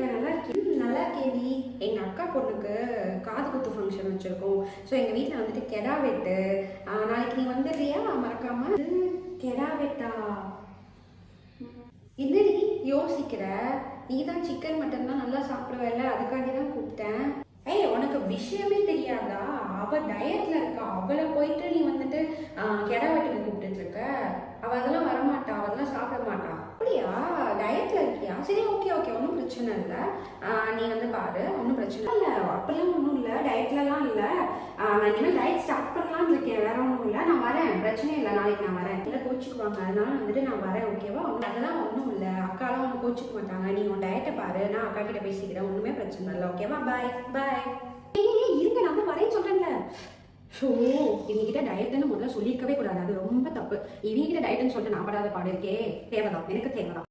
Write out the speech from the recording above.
இருக்க? நல்லா இருக்கேன். நல்லா இருக்கேன்டி. எங்கள் அக்கா பொண்ணுக்கு காது குத்து ஃபங்க்ஷன் வச்சுருக்கோம். ஸோ எங்கள் வீட்டில் வந்துட்டு கெடா வெட்டு. நாளைக்கு நீ வந்துடுறியா மறக்காம? கெடா வெட்டா? என்னடி யோசிக்கிற? நீ தான் சிக்கன் மட்டன்லாம் நல்லா சாப்பிடுவேல்ல, அதுக்காண்டி தான் கூப்பிட்டேன். ஏய், உனக்கு விஷயமே தெரியாதா? அவ டயட்ல இருக்கா. அவளை போயிட்டு நீ வந்துட்டு கெடா வெட்டுக்கு கூப்பிட்டு இருக்க. அவ அதெல்லாம் வரமாட்டா, அவ அதெல்லாம் சாப்பிட மாட்டா. அப்படியா? டயட்ல இருக்கியா? சரி, ஓகே ஓகே, ஒன்றும் பிரச்சனை இல்லை. நீ வந்து பாரு, ஒன்றும் பிரச்சனை இல்லை. அப்படிலாம் ஒன்றும் இல்லை, டயட்லலாம் இல்லை. நான் இனிமேல் டயட் ஸ்டார்ட் பண்ணலான்னு இருக்கேன். வேற ஒன்றும் இல்லை, நான் வரேன். பிரச்சனை இல்லை, நாளைக்கு நான் வரேன். இல்லை கோச்சிக்குவாங்க, அதனால வந்துட்டு நான் வரேன். ஓகேவா? அதெல்லாம் ஒன்றும் இல்லை, அக்காலாம் ஒன்றும் கோச்சிக்க மாட்டாங்க. நீ உன் டயட்டை பாரு, நான் அக்கா கிட்ட பேசிக்கிறேன். ஒன்றுமே பிரச்சனை இல்லை. ஓகேவா? பாய் பாய். இருங்க, நான் தான் வரேன்னு சொல்றேன்ல. ஸோ இவங்கிட்ட டயட்னு முதல்ல சொல்லியிருக்கவே கூடாது. அது ரொம்ப தப்பு. இவங்கிட்ட டயட்னு சொல்லிட்டு நான் படாத பாடு இருக்கே. தேவைதான், எனக்கு தேவைதான்.